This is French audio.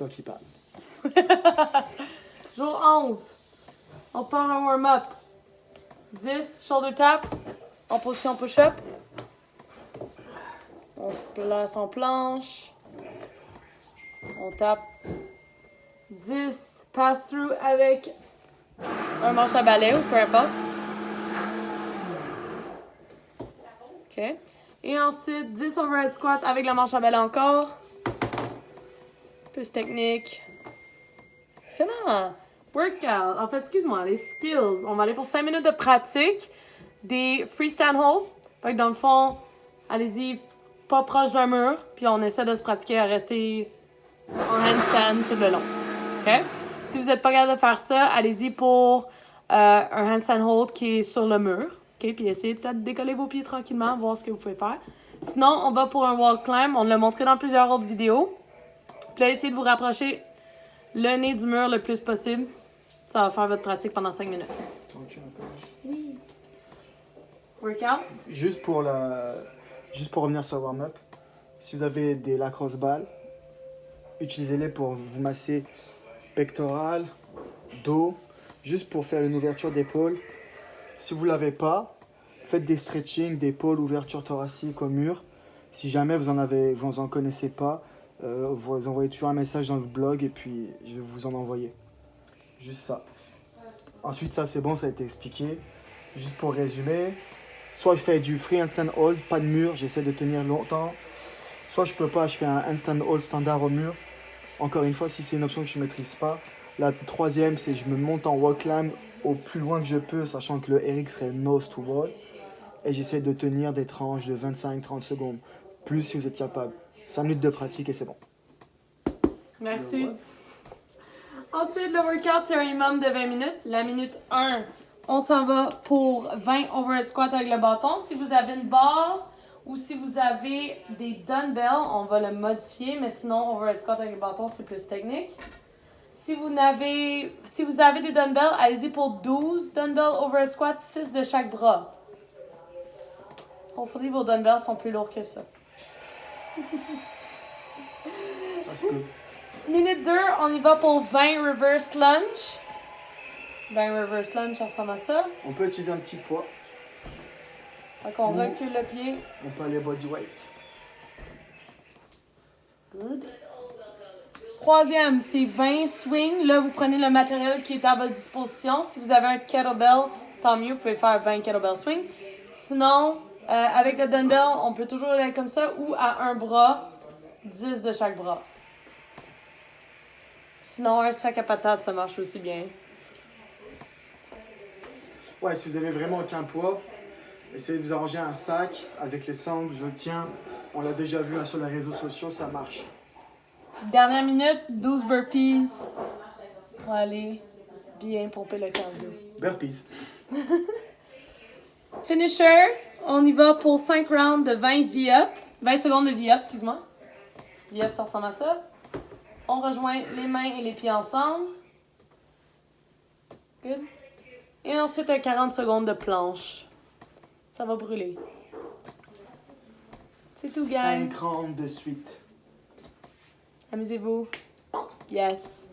toi qui parles. Jour 11. On part un warm-up. 10 shoulder tap en position push-up. On se place en planche. On tape 10 pass-through avec un manche à balai ou peu importe. OK. Et ensuite, 10 overhead squat avec la manche à balai encore. Plus technique. Excellent! Workout. En fait, excuse-moi, les skills. On va aller pour 5 minutes de pratique des freestand hold. Fait que dans le fond, allez-y pas proche d'un mur, puis on essaie de se pratiquer à rester en handstand tout le long. OK? Si vous n'êtes pas capable de faire ça, allez-y pour un handstand hold qui est sur le mur. OK? Puis essayez peut-être de décoller vos pieds tranquillement, voir ce que vous pouvez faire. Sinon, on va pour un wall climb. On l'a montré dans plusieurs autres vidéos. Puis là, essayez de vous rapprocher le nez du mur le plus possible. Ça va faire votre pratique pendant 5 minutes. Oui. Workout? Juste pour revenir sur le warm-up, si vous avez des lacrosse balles, utilisez-les pour vous masser pectoral, dos, juste pour faire une ouverture d'épaule. Si vous ne l'avez pas, faites des stretching d'épaule, ouverture thoracique au mur. Si jamais vous en connaissez pas, vous envoyez toujours un message dans le blog et puis je vais vous en envoyer. Juste ça. Ensuite, ça c'est bon, ça a été expliqué. Juste pour résumer, soit je fais du free handstand hold, pas de mur, j'essaie de tenir longtemps. Soit je peux pas, je fais un handstand hold standard au mur. Encore une fois, si c'est une option que je ne maîtrise pas. La troisième, c'est je me monte en wall climb au plus loin que je peux, sachant que le RX serait nose to wall. Et j'essaie de tenir des tranches de 25-30 secondes. Plus si vous êtes capable. 5 minutes de pratique et c'est bon. Merci. Ensuite, le workout, c'est un minimum de 20 minutes. La minute 1, on s'en va pour 20 overhead squats avec le bâton. Si vous avez une barre ou si vous avez des dumbbells, on va le modifier, mais sinon, overhead squat avec le bâton, c'est plus technique. Si vous avez des dumbbells, allez-y pour 12 dumbbells overhead squats, 6 de chaque bras. Hopefully, vos dumbbells sont plus lourds que ça. Ça se peut. Minute 2, on y va pour 20 reverse lunge. 20 reverse lunge, ça ressemble à ça. On peut utiliser un petit poids. Donc on recule le pied. On peut aller bodyweight. Good. Troisième, c'est 20 swings. Là, vous prenez le matériel qui est à votre disposition. Si vous avez un kettlebell, tant mieux, vous pouvez faire 20 kettlebell swings. Sinon, avec le dumbbell, on peut toujours aller comme ça ou à un bras, 10 de chaque bras. Sinon, un sac à patates, ça marche aussi bien. Ouais, si vous avez vraiment aucun poids, essayez de vous arranger un sac avec les sangles, je le tiens. On l'a déjà vu sur les réseaux sociaux, ça marche. Dernière minute, 12 burpees. On va aller bien pomper le cardio. Burpees. Finisher, on y va pour 5 rounds de 20 V-up. 20 secondes de V-up, excuse-moi. V-up, ça ressemble à ça. On rejoint les mains et les pieds ensemble. Good. Et ensuite, un 40 secondes de planche. Ça va brûler. C'est tout, gang. 5 rounds de suite. Amusez-vous. Yes.